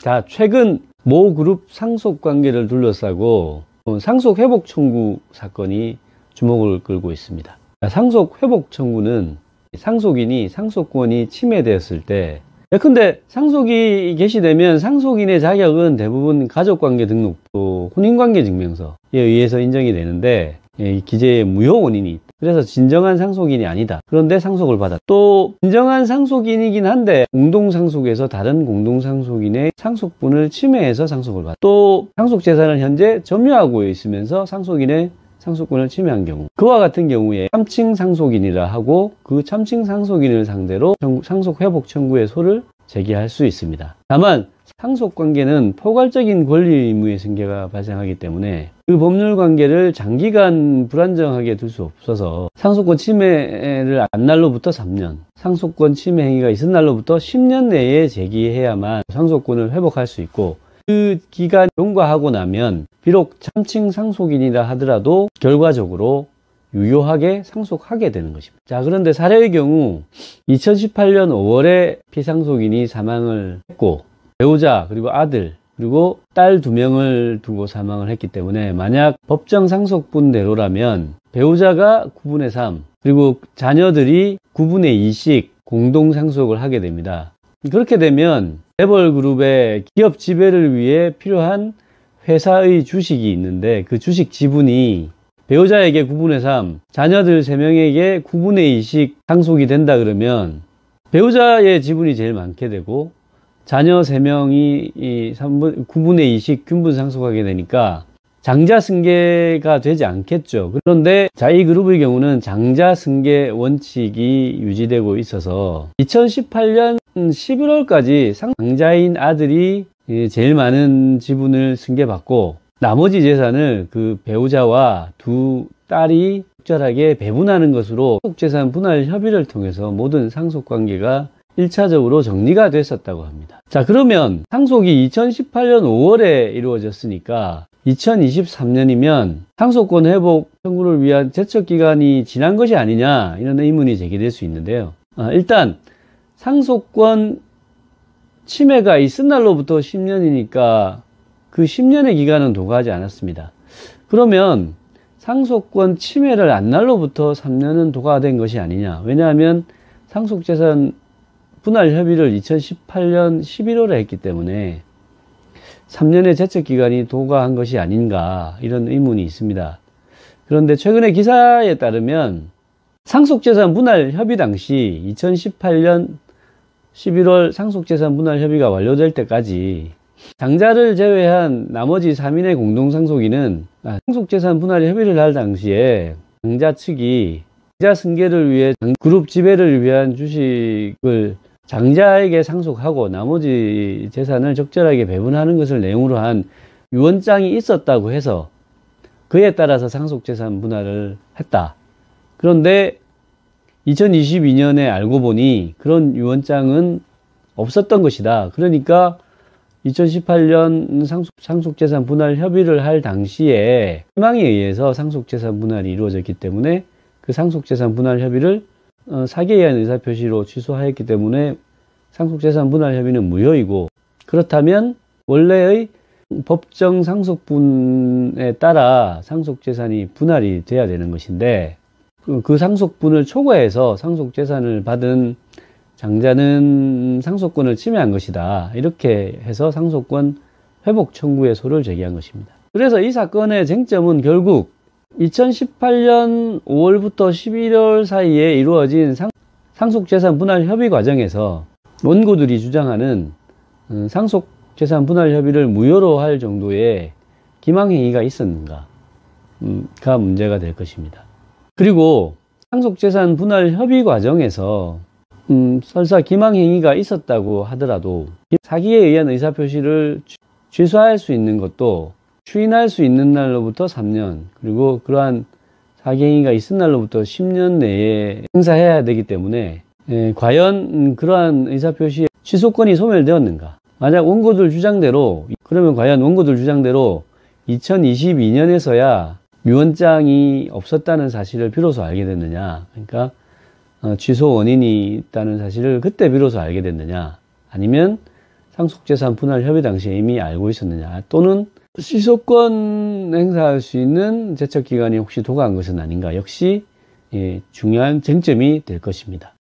자, 최근 모 그룹 상속 관계를 둘러싸고 상속 회복 청구 사건이 주목을 끌고 있습니다. 상속 회복 청구는 상속인이 상속권이 침해되었을 때, 예컨대 상속이 개시되면 상속인의 자격은 대부분 가족관계 등록부, 혼인관계 증명서에 의해서 인정이 되는데 기재에 무효 원인이 있다. 그래서 진정한 상속인이 아니다. 그런데 상속을 받았다. 또 진정한 상속인이긴 한데 공동상속에서 다른 공동상속인의 상속분을 침해해서 상속을 받았다. 또 상속재산을 현재 점유하고 있으면서 상속인의 상속권을 침해한 경우, 그와 같은 경우에 참칭 상속인이라 하고 그 참칭 상속인을 상대로 상속회복 청구의 소를 제기할 수 있습니다. 다만 상속관계는 포괄적인 권리 의무의 승계가 발생하기 때문에 그 법률관계를 장기간 불안정하게 둘 수 없어서 상속권 침해를 한 날로부터 3년, 상속권 침해 행위가 있은 날로부터 10년 내에 제기해야만 상속권을 회복할 수 있고, 그 기간 경과하고 나면 비록 참칭 상속인이라 하더라도 결과적으로 유효하게 상속하게 되는 것입니다. 자, 그런데 사례의 경우 2018년 5월에 피상속인이 사망을 했고 배우자 그리고 아들 그리고 딸 2명을 두고 사망을 했기 때문에 만약 법정 상속분대로라면 배우자가 9분의 3 그리고 자녀들이 9분의 2씩 공동상속을 하게 됩니다. 그렇게 되면 재벌그룹의 기업 지배를 위해 필요한 회사의 주식이 있는데 그 주식 지분이 배우자에게 9분의 3, 자녀들 3명에게 9분의 2씩 상속이 된다 그러면 배우자의 지분이 제일 많게 되고 자녀 3명이 9분의 2씩 균분 상속하게 되니까 장자 승계가 되지 않겠죠. 그런데 이 그룹의 경우는 장자 승계 원칙이 유지되고 있어서 2018년 11월까지 장자인 아들이 제일 많은 지분을 승계받고 나머지 재산을 그 배우자와 두 딸이 적절하게 배분하는 것으로 상속재산 분할 협의를 통해서 모든 상속관계가 1차적으로 정리가 됐었다고 합니다. 자, 그러면 상속이 2018년 5월에 이루어졌으니까 2023년이면 상속권 회복 청구를 위한 제척기간이 지난 것이 아니냐, 이런 의문이 제기될 수 있는데요. 일단 상속권 침해가 있은 날로부터 10년이니까 그 10년의 기간은 도과하지 않았습니다. 그러면 상속권 침해를 한 날로부터 3년은 도과된 것이 아니냐. 왜냐하면 상속재산 분할 협의를 2018년 11월에 했기 때문에 3년의 제척기간이 도과한 것이 아닌가, 이런 의문이 있습니다. 그런데 최근의 기사에 따르면 상속재산 분할 협의 당시 2018년 11월 상속재산 분할 협의가 완료될 때까지 장자를 제외한 나머지 3인의 공동상속인은 상속재산 분할 협의를 할 당시에 장자 측이 장자 승계를 위해 그룹 지배를 위한 주식을 장자에게 상속하고 나머지 재산을 적절하게 배분하는 것을 내용으로 한 유언장이 있었다고 해서 그에 따라서 상속재산 분할을 했다. 그런데 2022년에 알고 보니 그런 유언장은 없었던 것이다. 그러니까 2018년 상속재산 분할 협의를 할 당시에 희망에 의해서 상속재산 분할이 이루어졌기 때문에 그 상속재산 분할 협의를 사기에 의한 의사표시로 취소하였기 때문에 상속재산 분할 협의는 무효이고, 그렇다면 원래의 법정 상속분에 따라 상속재산이 분할이 돼야 되는 것인데 그 상속분을 초과해서 상속재산을 받은 장자는 상속권을 침해한 것이다. 이렇게 해서 상속권 회복 청구의 소를 제기한 것입니다. 그래서 이 사건의 쟁점은 결국 2018년 5월부터 11월 사이에 이루어진 상속재산 분할 협의 과정에서 원고들이 주장하는 상속재산 분할 협의를 무효로 할 정도의 기망행위가 있었는가가 문제가 될 것입니다. 그리고 상속재산 분할 협의 과정에서 설사 기망행위가 있었다고 하더라도 사기에 의한 의사표시를 취소할 수 있는 것도 추인할 수 있는 날로부터 3년, 그리고 그러한 사기행위가 있은 날로부터 10년 내에 행사해야 되기 때문에 과연 그러한 의사표시의 취소권이 소멸되었는가? 만약 원고들 주장대로, 그러면 과연 원고들 주장대로 2022년에서야 유언장이 없었다는 사실을 비로소 알게 됐느냐? 그러니까 취소 원인이 있다는 사실을 그때 비로소 알게 됐느냐? 아니면 상속재산 분할 협의 당시에 이미 알고 있었느냐, 또는 실소권 행사할 수 있는 제척기관이 혹시 도가한 것은 아닌가, 역시 중요한 쟁점이 될 것입니다.